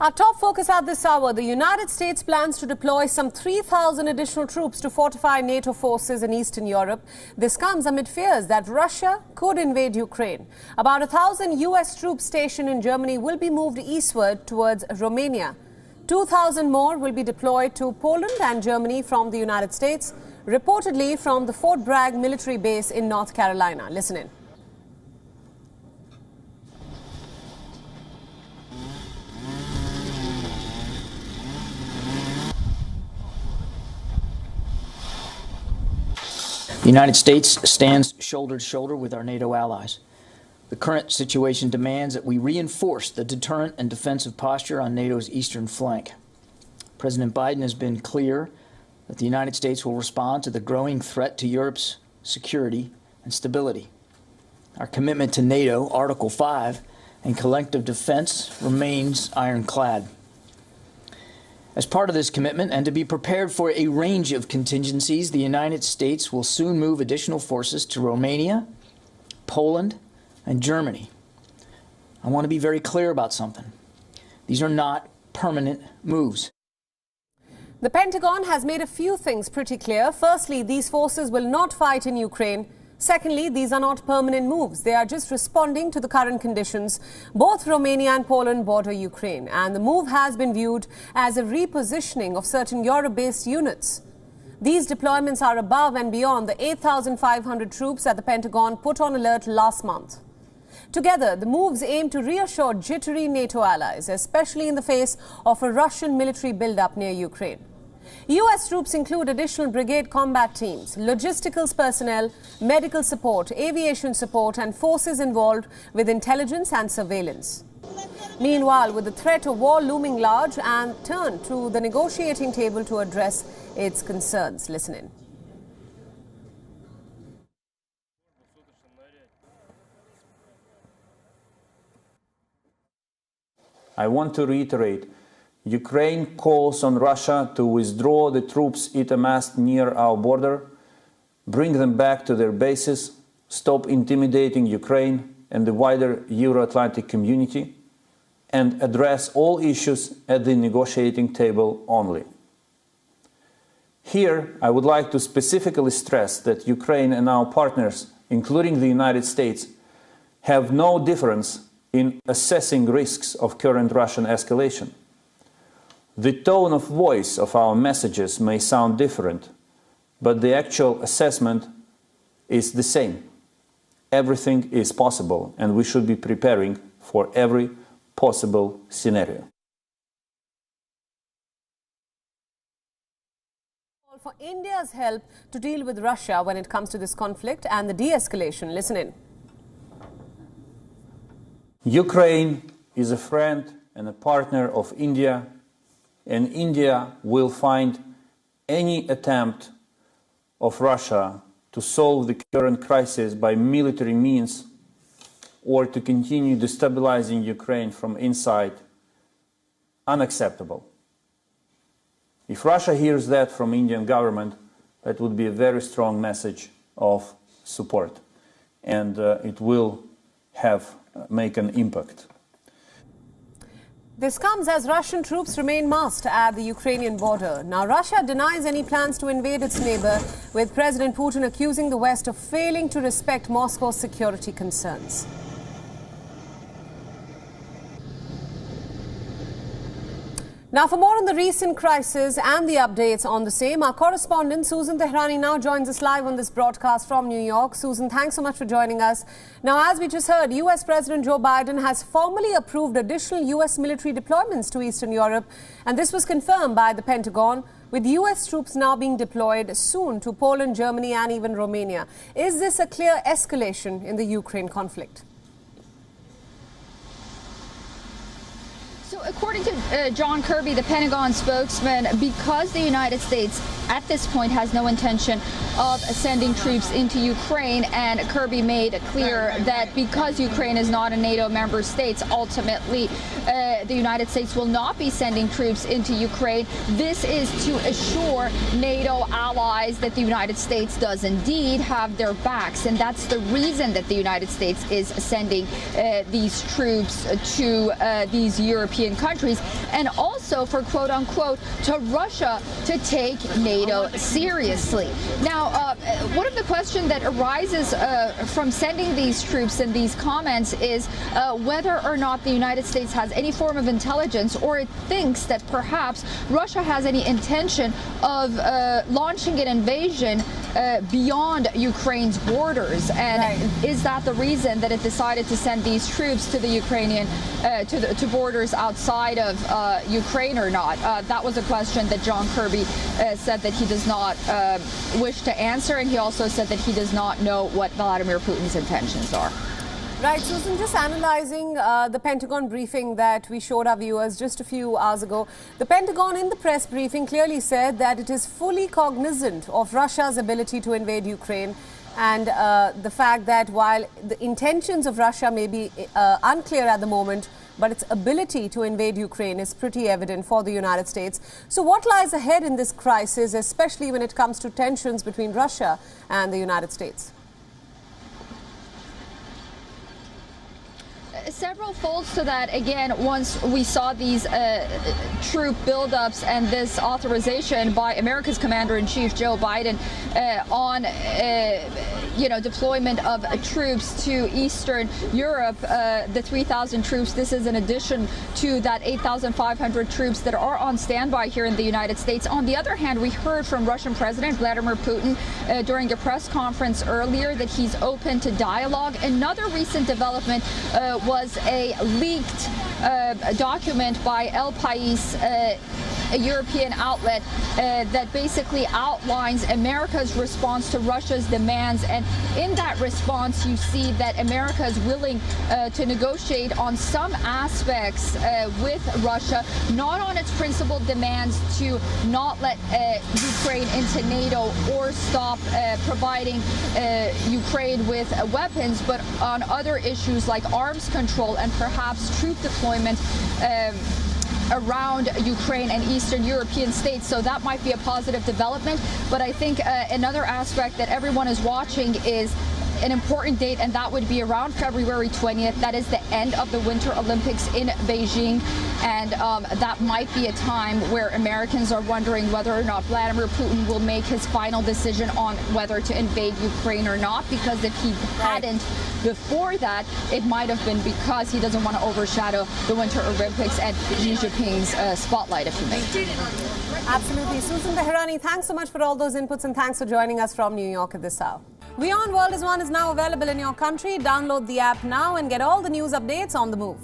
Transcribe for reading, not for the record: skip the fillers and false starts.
Our top focus at this hour, the United States plans to deploy some 3,000 additional troops to fortify NATO forces in Eastern Europe. This comes amid fears that Russia could invade Ukraine. About 1,000 US troops stationed in Germany will be moved eastward towards Romania. 2,000 more will be deployed to Poland and Germany from the United States, reportedly from the Fort Bragg military base in North Carolina. Listen in. The United States stands shoulder to shoulder with our NATO allies. The current situation demands that we reinforce the deterrent and defensive posture on NATO's eastern flank. President Biden has been clear that the United States will respond to the growing threat to Europe's security and stability. Our commitment to NATO, Article 5, and collective defense remains ironclad. As part of this commitment, and to be prepared for a range of contingencies, the United States will soon move additional forces to Romania, Poland, and Germany. I want to be very clear about something. These are not permanent moves. The Pentagon has made a few things pretty clear. Firstly, these forces will not fight in Ukraine. Secondly, these are not permanent moves. They are just responding to the current conditions. Both Romania and Poland border Ukraine, and the move has been viewed as a repositioning of certain Europe-based units. These deployments are above and beyond the 8,500 troops that the Pentagon put on alert last month. Together, the moves aim to reassure jittery NATO allies, especially in the face of a Russian military buildup near Ukraine. US troops include additional brigade combat teams, logisticals personnel, medical support, aviation support, and forces involved with intelligence and surveillance. Meanwhile, with the threat of war looming large, and turn to the negotiating table to address its concerns. Listen in. I want to reiterate, Ukraine calls on Russia to withdraw the troops it amassed near our border, bring them back to their bases, stop intimidating Ukraine and the wider Euro-Atlantic community, and address all issues at the negotiating table only. Here, I would like to specifically stress that Ukraine and our partners, including the United States, have no difference in assessing risks of current Russian escalation. The tone of voice of our messages may sound different, but the actual assessment is the same. Everything is possible, and we should be preparing for every possible scenario. For India's help to deal with Russia when it comes to this conflict and the de-escalation. Listen in. Ukraine is a friend and a partner of India, and India will find any attempt of Russia to solve the current crisis by military means or to continue destabilizing Ukraine from inside unacceptable. If Russia hears that from Indian government, that would be a very strong message of support, and it will make an impact. This comes as Russian troops remain massed at the Ukrainian border. Now, Russia denies any plans to invade its neighbor, with President Putin accusing the West of failing to respect Moscow's security concerns. Now, for more on the recent crisis and the updates on the same, our correspondent Susan Tehrani now joins us live on this broadcast from New York. Susan, thanks so much for joining us. Now, as we just heard, US President Joe Biden has formally approved additional US military deployments to Eastern Europe, and this was confirmed by the Pentagon, with US troops now being deployed soon to Poland, Germany, and even Romania. Is this a clear escalation in the Ukraine conflict? So according to John Kirby, the Pentagon spokesman, because the United States at this point has no intention of sending troops into Ukraine, and Kirby made clear that because Ukraine is not a NATO member state, ultimately the United States will not be sending troops into Ukraine. This is to assure NATO allies that the United States does indeed have their backs, and that's the reason that the United States is sending these troops to these European countries, and also for quote-unquote to Russia to take NATO seriously. Now, one of the questions that arises from sending these troops and these comments is whether or not the United States has any form of intelligence, or it thinks that perhaps Russia has any intention of launching an invasion beyond Ukraine's borders. And is that the reason that it decided to send these troops to the Ukrainian to borders outside of Ukraine or not? That was a question that John Kirby said that he does not wish to answer, and he also said that he does not know what Vladimir Putin's intentions are. Right, Susan, just analyzing the Pentagon briefing that we showed our viewers just a few hours ago. The Pentagon in the press briefing clearly said that it is fully cognizant of Russia's ability to invade Ukraine, and the fact that while the intentions of Russia may be unclear at the moment, but its ability to invade Ukraine is pretty evident for the United States. So what lies ahead in this crisis, especially when it comes to tensions between Russia and the United States? Several folds to that. Again, once we saw these troop buildups and this authorization by America's Commander-in-Chief Joe Biden on deployment of troops to Eastern Europe, the 3,000 troops. This is in addition to that 8,500 troops that are on standby here in the United States. On the other hand, we heard from Russian President Vladimir Putin during a press conference earlier that he's open to dialogue. Another recent development was a leaked document by El País, a European outlet that basically outlines America's response to Russia's demands. And in that response, you see that America is willing to negotiate on some aspects with Russia, not on its principal demands to not let Ukraine into NATO or stop providing Ukraine with weapons, but on other issues like arms control and perhaps troop deployment around Ukraine and Eastern European states. So that might be a positive development. But I think another aspect that everyone is watching is an important date, and that would be around February 20th. That is the end of the Winter Olympics in Beijing, and that might be a time where Americans are wondering whether or not Vladimir Putin will make his final decision on whether to invade Ukraine or not, because if he hadn't before that, it might have been because he doesn't want to overshadow the Winter Olympics and Xi Jinping's spotlight, if you may. Absolutely. Susan Teherani, thanks so much for all those inputs, and thanks for joining us from New York at this hour. WION World is now available in your country. Download the app now and get all the news updates on the move.